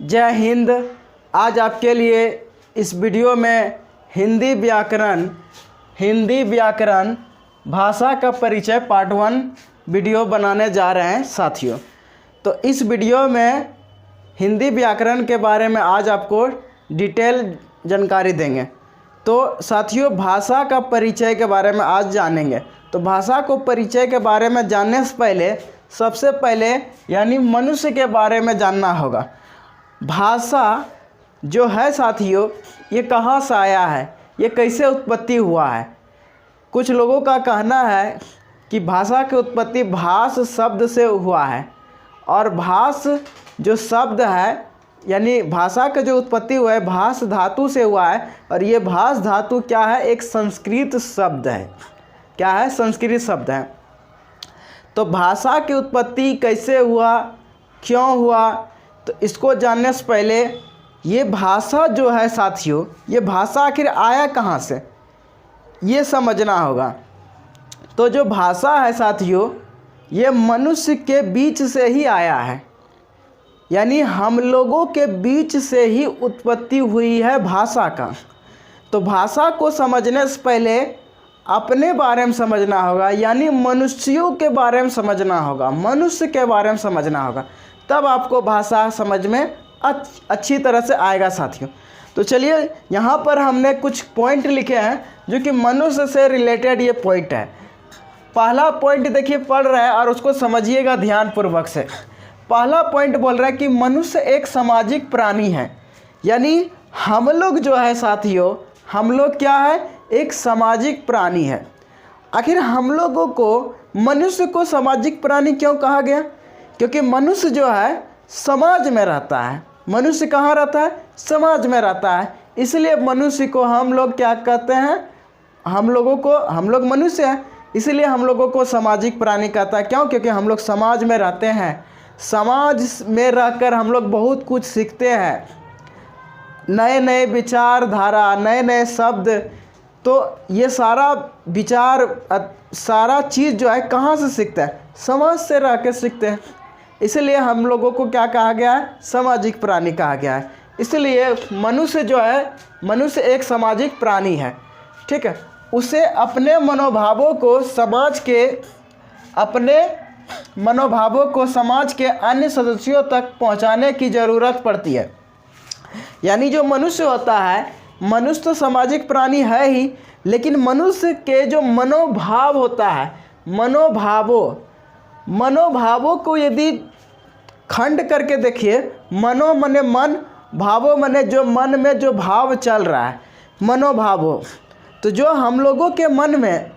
जय हिंद। आज आपके लिए इस वीडियो में हिंदी व्याकरण भाषा का परिचय पार्ट 1 वीडियो बनाने जा रहे हैं साथियों। तो इस वीडियो में हिंदी व्याकरण के बारे में आज आपको डिटेल जानकारी देंगे। तो साथियों, भाषा का परिचय के बारे में आज जानेंगे। तो भाषा को परिचय के बारे में जानने से पहले सबसे पहले यानी मनुष्य के बारे में जानना होगा। भाषा जो है साथियों, ये कहाँ से आया है, ये कैसे उत्पत्ति हुआ है। कुछ लोगों का कहना है कि भाषा की उत्पत्ति भाष शब्द से हुआ है, और भाष जो शब्द है यानी भाषा का जो उत्पत्ति हुआ है भाष धातु से हुआ है। और ये भाष धातु क्या है, एक संस्कृत शब्द है। क्या है, संस्कृत शब्द है। तो भाषा की उत्पत्ति कैसे हुआ, क्यों हुआ, तो इसको जानने से पहले ये भाषा जो है साथियों, ये भाषा आखिर आया कहाँ से, ये समझना होगा। तो जो भाषा है साथियों, ये मनुष्य के बीच से ही आया है, यानी हम लोगों के बीच से ही उत्पत्ति हुई है भाषा का। तो भाषा को समझने से पहले अपने बारे में समझना होगा, यानी मनुष्यों के बारे में समझना होगा, मनुष्य के बारे में समझना होगा, तब आपको भाषा समझ में अच्छी तरह से आएगा साथियों। तो चलिए, यहाँ पर हमने कुछ पॉइंट लिखे हैं जो कि मनुष्य से रिलेटेड ये पॉइंट है। पहला पॉइंट देखिए पढ़ रहा है और उसको समझिएगा ध्यानपूर्वक से। पहला पॉइंट बोल रहा है कि मनुष्य एक सामाजिक प्राणी है, यानी हम लोग जो है साथियों, हम लोग क्या है, एक सामाजिक प्राणी है। आखिर हम लोगों को, मनुष्य को सामाजिक प्राणी क्यों कहा गया? क्योंकि मनुष्य जो है समाज में रहता है। मनुष्य कहाँ रहता है? समाज में रहता है। इसलिए मनुष्य को हम लोग क्या कहते हैं, हम लोग मनुष्य हैं, इसलिए हम लोगों को सामाजिक प्राणी कहता है। क्यों? क्योंकि हम लोग समाज में रहते हैं। समाज में रहकर हम लोग बहुत कुछ सीखते हैं, नए नए विचारधारा, नए नए शब्द। तो ये सारा विचार, सारा चीज़ जो है कहाँ से सीखते हैं? समाज से रह कर सीखते हैं। इसलिए हम लोगों को क्या कहा गया है? सामाजिक प्राणी कहा गया है। इसलिए मनुष्य जो है, मनुष्य एक सामाजिक प्राणी है, ठीक है। उसे अपने मनोभावों को समाज के अन्य सदस्यों तक पहुंचाने की ज़रूरत पड़ती है। यानी जो मनुष्य होता है, मनुष्य तो सामाजिक प्राणी है ही, लेकिन मनुष्य के जो मनोभाव होता है, मनोभावों को यदि खंड करके देखिए, मनो मने मन, भावों मने जो मन में जो भाव चल रहा है, मनोभावों। तो जो हम लोगों के मन में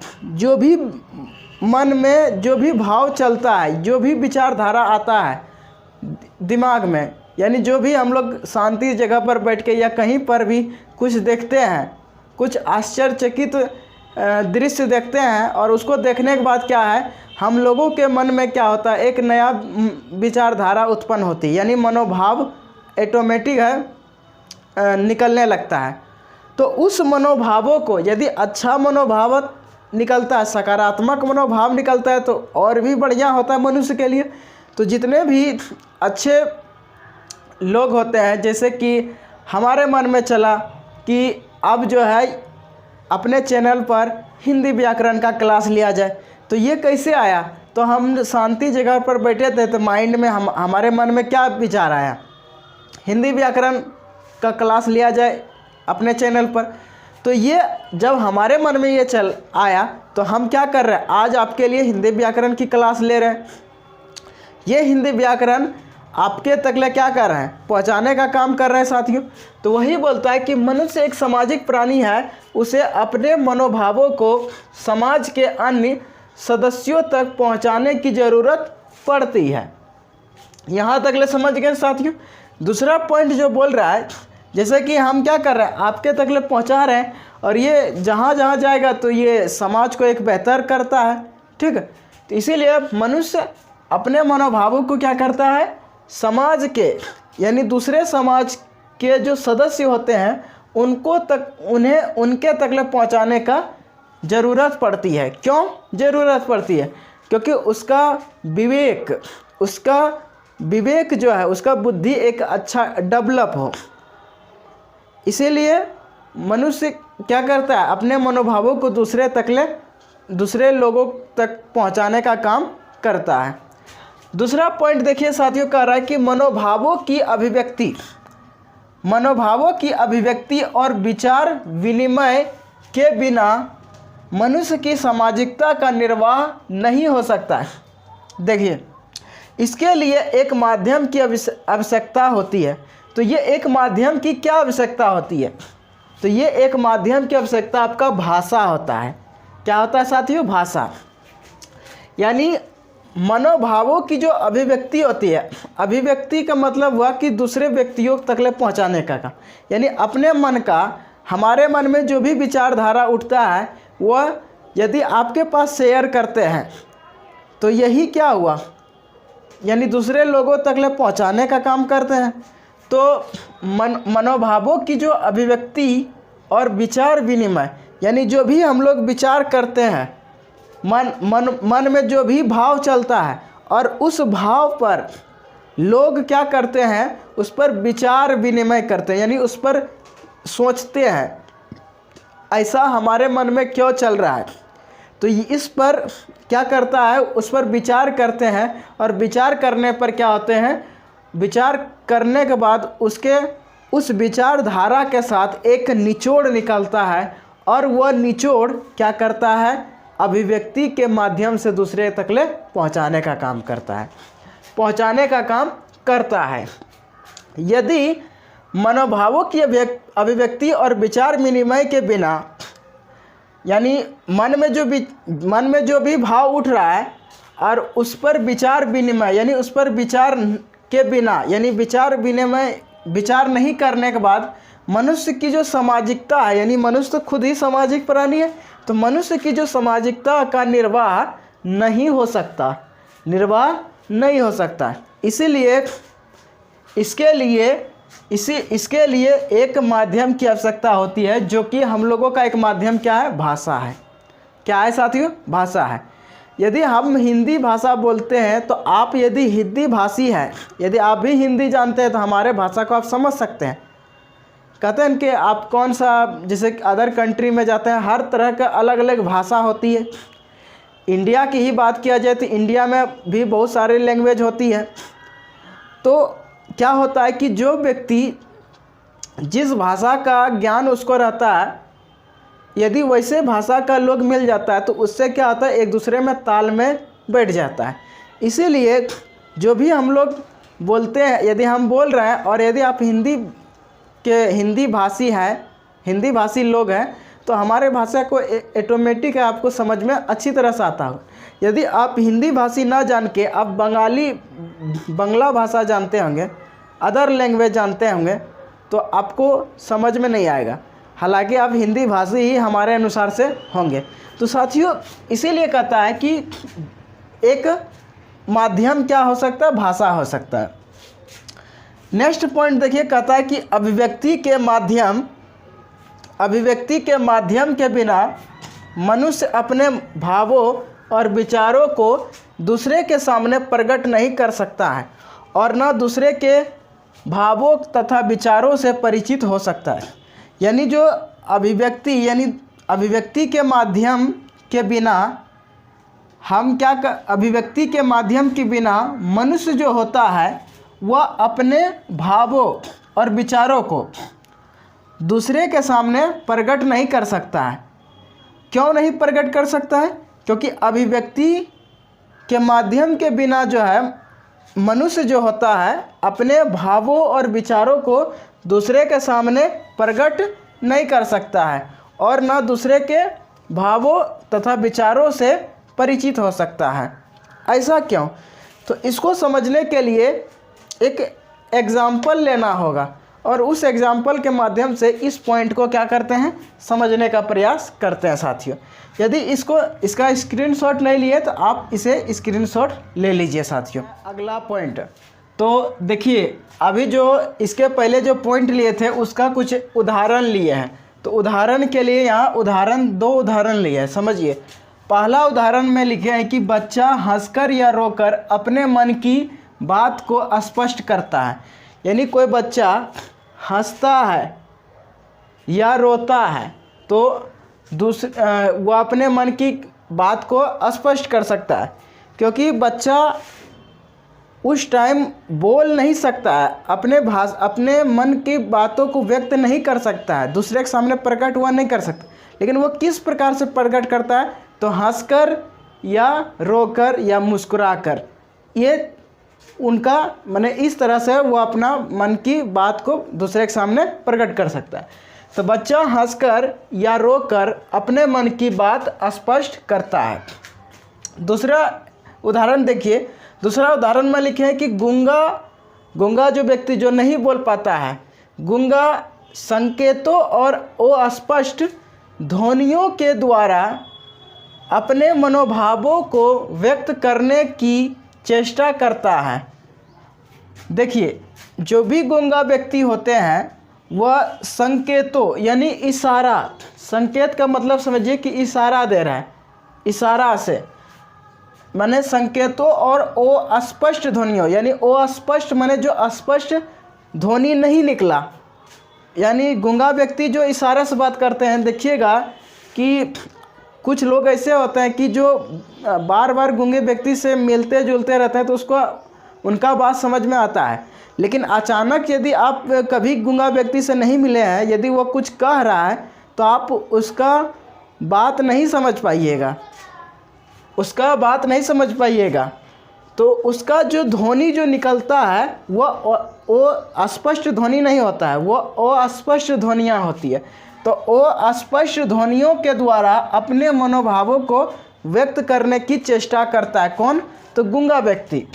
जो भी भाव चलता है, जो भी विचारधारा आता है दिमाग में, यानी जो भी हम लोग शांति जगह पर बैठ के या कहीं पर भी कुछ देखते हैं, कुछ आश्चर्यचकित दृश्य देखते हैं, और उसको देखने के बाद क्या है, हम लोगों के मन में क्या होता है, एक नया विचारधारा उत्पन्न होती है, यानी मनोभाव ऑटोमेटिक है निकलने लगता है। तो उस मनोभावों को यदि अच्छा मनोभाव निकलता है, सकारात्मक मनोभाव निकलता है, तो और भी बढ़िया होता है मनुष्य के लिए। तो जितने भी अच्छे लोग होते हैं, जैसे कि हमारे मन में चला कि अब जो है अपने चैनल पर हिंदी व्याकरण का क्लास लिया जाए, तो ये कैसे आया? तो हम शांति जगह पर बैठे थे, तो माइंड में हमारे मन में क्या विचार आया, हिंदी व्याकरण का क्लास लिया जाए अपने चैनल पर। तो ये जब हमारे मन में ये चल आया, तो हम क्या कर रहे हैं, आज आपके लिए हिंदी व्याकरण की क्लास ले रहे हैं। ये हिंदी व्याकरण आपके तकले क्या कर रहे हैं, पहुंचाने का काम कर रहे हैं साथियों। तो वही बोलता है कि मनुष्य एक सामाजिक प्राणी है, उसे अपने मनोभावों को समाज के अन्य सदस्यों तक पहुंचाने की ज़रूरत पड़ती है। यहाँ तक ले समझ गए साथियों। दूसरा पॉइंट जो बोल रहा है, जैसे कि हम क्या कर रहे हैं, आपके तक ले पहुँचा रहे हैं, और ये जहाँ जहाँ जाएगा तो ये समाज को एक बेहतर करता है, ठीक है। तो इसीलिए मनुष्य अपने मनोभावों को क्या करता है, समाज के यानी दूसरे समाज के जो सदस्य होते हैं उन्हें उनके तक ले पहुँचाने का ज़रूरत पड़ती है। क्यों ज़रूरत पड़ती है? क्योंकि उसका विवेक, उसका विवेक जो है उसका बुद्धि एक अच्छा डेवलप हो। इसीलिए मनुष्य क्या करता है, अपने मनोभावों को दूसरे लोगों तक पहुंचाने का काम करता है। दूसरा पॉइंट देखिए साथियों, कह रहा है कि मनोभावों की अभिव्यक्ति और विचार विनिमय के बिना मनुष्य की सामाजिकता का निर्वाह नहीं हो सकता है। देखिए, इसके लिए एक माध्यम की आवश्यकता होती है। तो ये एक माध्यम की क्या आवश्यकता होती है? तो ये एक माध्यम की आवश्यकता आपका भाषा होता है। क्या होता है साथियों? भाषा। यानी मनोभावों की जो अभिव्यक्ति होती है, अभिव्यक्ति का मतलब हुआ कि दूसरे व्यक्तियों तक ले पहुँचाने का काम। यानी अपने मन का, हमारे मन में जो भी विचारधारा उठता है वह यदि आपके पास शेयर करते हैं तो यही क्या हुआ, यानी दूसरे लोगों तक ले पहुँचाने का काम करते हैं। तो मनोभावों की जो अभिव्यक्ति और विचार विनिमय, यानी जो भी हम लोग विचार करते हैं, मन में जो भी भाव चलता है और उस भाव पर लोग क्या करते हैं, उस पर विचार विनिमय करते हैं, यानी उस पर सोचते हैं ऐसा हमारे मन में क्यों चल रहा है। तो इस पर क्या करता है, उस पर विचार करते हैं और विचार करने पर क्या होते हैं, विचार करने के बाद उस विचारधारा के साथ एक निचोड़ निकलता है और वह निचोड़ क्या करता है, अभिव्यक्ति के माध्यम से दूसरे तक ले पहुँचाने का काम करता है। यदि मनोभावों की अभिव्यक्ति और विचार विनिमय के बिना, यानी मन में जो भी भाव उठ रहा है और उस पर विचार विनिमय, यानी उस पर विचार के बिना, यानी विचार नहीं करने के बाद मनुष्य की जो सामाजिकता है, यानी मनुष्य तो खुद ही सामाजिक प्राणी है, तो मनुष्य की जो सामाजिकता का निर्वाह नहीं हो सकता। इसीलिए इसके लिए एक माध्यम की आवश्यकता होती है, जो कि हम लोगों का एक माध्यम क्या है, भाषा है। क्या है साथियों? भाषा है। यदि हम हिंदी भाषा बोलते हैं तो आप यदि हिंदी भाषी हैं, यदि आप भी हिंदी जानते हैं तो हमारे भाषा को आप समझ सकते हैं। कहते हैं कि आप कौन सा, जैसे अदर कंट्री में जाते हैं, हर तरह का अलग अलग भाषा होती है। इंडिया की ही बात किया जाए तो इंडिया में भी बहुत सारे लैंग्वेज होती है। तो क्या होता है कि जो व्यक्ति जिस भाषा का ज्ञान उसको रहता है, यदि वैसे भाषा का लोग मिल जाता है तो उससे क्या होता है, एक दूसरे में ताल में बैठ जाता है। इसीलिए जो भी हम लोग बोलते हैं, यदि हम बोल रहे हैं और यदि आप हिंदी भाषी लोग हैं तो हमारे भाषा को ऑटोमेटिक है आपको समझ में अच्छी तरह से आता हो। यदि आप हिंदी भाषी ना जान के आप बंगला भाषा जानते होंगे, अदर लैंग्वेज जानते होंगे, तो आपको समझ में नहीं आएगा, हालांकि आप हिंदी भाषी ही हमारे अनुसार से होंगे। तो साथियों, इसीलिए कहता है कि एक माध्यम क्या हो सकता है, भाषा हो सकता है। नेक्स्ट पॉइंट देखिए, कहता है कि अभिव्यक्ति के माध्यम के बिना मनुष्य अपने भावों और विचारों को दूसरे के सामने प्रकट नहीं कर सकता है और न दूसरे के भावों तथा विचारों से परिचित हो सकता है। यानी जो अभिव्यक्ति के माध्यम के बिना अभिव्यक्ति के माध्यम के बिना मनुष्य जो होता है वह अपने भावों और विचारों को दूसरे के सामने प्रकट नहीं कर सकता है। क्यों नहीं प्रकट कर सकता है? क्योंकि अभिव्यक्ति के माध्यम के बिना जो है मनुष्य जो होता है अपने भावों और विचारों को दूसरे के सामने प्रकट नहीं कर सकता है और न दूसरे के भावों तथा विचारों से परिचित हो सकता है। ऐसा क्यों? तो इसको समझने के लिए एक एग्जाम्पल लेना होगा और उस एग्जाम्पल के माध्यम से इस पॉइंट को क्या करते हैं, समझने का प्रयास करते हैं साथियों। यदि इसका स्क्रीनशॉट नहीं लिए तो आप इसे स्क्रीनशॉट ले लीजिए साथियों। अगला पॉइंट तो देखिए, अभी जो इसके पहले जो पॉइंट लिए थे उसका कुछ उदाहरण लिए हैं। तो उदाहरण के लिए यहाँ दो उदाहरण लिए हैं, समझिए। पहला उदाहरण में लिखे हैं कि बच्चा हंसकर या रोकर अपने मन की बात को स्पष्ट करता है। यानी कोई बच्चा हंसता है या रोता है तो वो अपने मन की बात को स्पष्ट कर सकता है, क्योंकि बच्चा उस टाइम बोल नहीं सकता है, अपने मन की बातों को व्यक्त नहीं कर सकता है, दूसरे के सामने प्रकट हुआ नहीं कर सकता। लेकिन वो किस प्रकार से प्रकट करता है, तो हंसकर या रोकर या मुस्कुराकर, ये उनका माने इस तरह से वो अपना मन की बात को दूसरे के सामने प्रकट कर सकता है। तो बच्चा हंसकर या रोकर अपने मन की बात स्पष्ट करता है। दूसरा उदाहरण देखिए, दूसरा उदाहरण में लिखे हैं कि गूंगा जो व्यक्ति जो नहीं बोल पाता है, गूंगा संकेतों और अस्पष्ट ध्वनियों के द्वारा अपने मनोभावों को व्यक्त करने की चेष्टा करता है। देखिए, जो भी गूंगा व्यक्ति होते हैं वह संकेतों यानी इशारा, संकेत का मतलब समझिए कि इशारा दे रहा है, इशारा से माने संकेतों और अस्पष्ट ध्वनियों, यानी अस्पष्ट माने जो अस्पष्ट ध्वनि नहीं निकला, यानी गूंगा व्यक्ति जो इशारे से बात करते हैं। देखिएगा कि कुछ लोग ऐसे होते हैं कि जो बार बार गूंगे व्यक्ति से मिलते जुलते रहते हैं तो उसको उनका बात समझ में आता है, लेकिन अचानक यदि आप कभी गूंगा व्यक्ति से नहीं मिले हैं, यदि वो कुछ कह रहा है तो आप उसका बात नहीं समझ पाइएगा, उसका बात नहीं समझ पाइएगा। तो उसका जो ध्वनि जो निकलता है वो स्पष्ट ध्वनि नहीं होता है, वो अस्पष्ट ध्वनियाँ होती है। तो अस्पष्ट ध्वनियों के द्वारा अपने मनोभावों को व्यक्त करने की चेष्टा करता है। कौन? तो गूंगा व्यक्ति।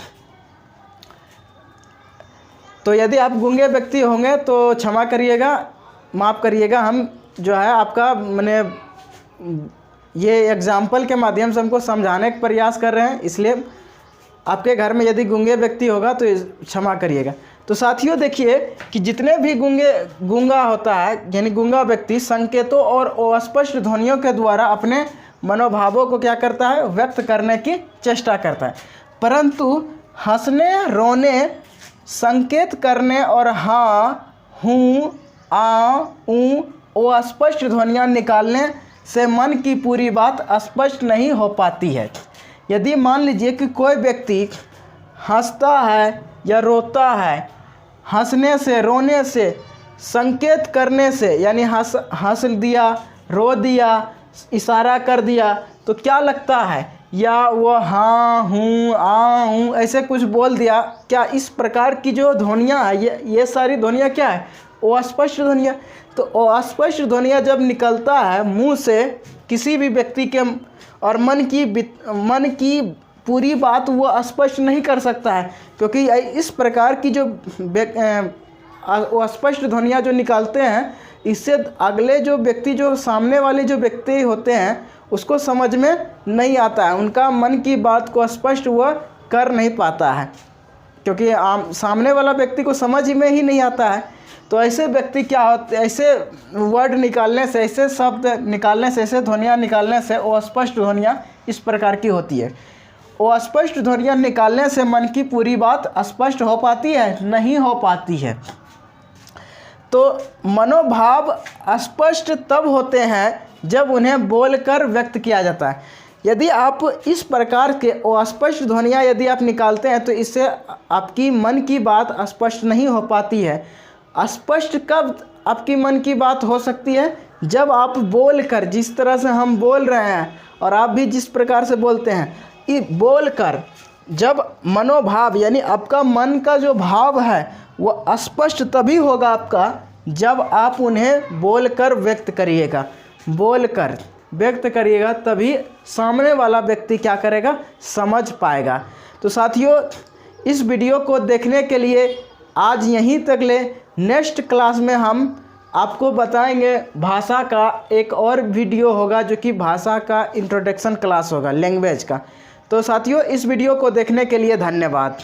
तो यदि आप गूंगे व्यक्ति होंगे तो क्षमा करिएगा, माफ़ करिएगा, हम जो है आपका मैंने ये एग्जाम्पल के माध्यम से हमको समझाने का प्रयास कर रहे हैं, इसलिए आपके घर में यदि गूंगे व्यक्ति होगा तो क्षमा करिएगा। तो साथियों देखिए कि जितने भी गूंगा होता है यानी गूंगा व्यक्ति संकेतों और अस्पष्ट ध्वनियों के द्वारा अपने मनोभावों को क्या करता है, व्यक्त करने की चेष्टा करता है। परंतु हंसने, रोने, संकेत करने और हाँ, हूँ, आ, ऊ अस्पष्ट ध्वनियाँ निकालने से मन की पूरी बात स्पष्ट नहीं हो पाती है। यदि मान लीजिए कि कोई व्यक्ति हंसता है या रोता है, हंसने से, रोने से, संकेत करने से, यानी हंस दिया, रो दिया, इशारा कर दिया, तो क्या लगता है, या वो हाँ, हूँ, आ, हूँ ऐसे कुछ बोल दिया, क्या इस प्रकार की जो ध्वनियाँ है ये सारी ध्वनियाँ क्या है, वो अस्पष्ट ध्वनियाँ। तो अस्पष्ट ध्वनियाँ जब निकलता है मुंह से किसी भी व्यक्ति के और मन की पूरी बात वो स्पष्ट नहीं कर सकता है, क्योंकि इस प्रकार की जो अस्पष्ट ध्वनियाँ जो निकालते हैं इससे अगले जो व्यक्ति, जो सामने वाले जो व्यक्ति होते हैं उसको समझ में नहीं आता है, उनका मन की बात को स्पष्ट वह कर नहीं पाता है, क्योंकि सामने वाला व्यक्ति को समझ में ही नहीं आता है। तो ऐसे व्यक्ति क्या होते, ऐसे वर्ड निकालने से, ऐसे शब्द निकालने से, ऐसे ध्वनियाँ निकालने से वो अस्पष्ट ध्वनियाँ इस प्रकार की होती है। वो अस्पष्ट ध्वनियाँ निकालने से मन की पूरी बात स्पष्ट हो पाती है, नहीं हो पाती है। तो मनोभाव स्पष्ट तब होते हैं जब उन्हें बोलकर व्यक्त किया जाता है। यदि आप इस प्रकार के अस्पष्ट ध्वनियाँ यदि आप निकालते हैं तो इससे आपकी मन की बात स्पष्ट नहीं हो पाती है। स्पष्ट कब आपकी मन की बात हो सकती है, जब आप बोलकर, जिस तरह से हम बोल रहे हैं और आप भी जिस प्रकार से बोलते हैं, ये बोलकर जब मनोभाव यानी आपका मन का जो भाव है वो स्पष्ट तभी होगा आपका जब आप उन्हें बोलकर व्यक्त करिएगा। बोलकर व्यक्त करिएगा तभी सामने वाला व्यक्ति क्या करेगा, समझ पाएगा। तो साथियों, इस वीडियो को देखने के लिए आज यहीं तक ले। नेक्स्ट क्लास में हम आपको बताएंगे भाषा का एक और वीडियो होगा जो कि भाषा का इंट्रोडक्शन क्लास होगा, लैंग्वेज का। तो साथियों, इस वीडियो को देखने के लिए धन्यवाद।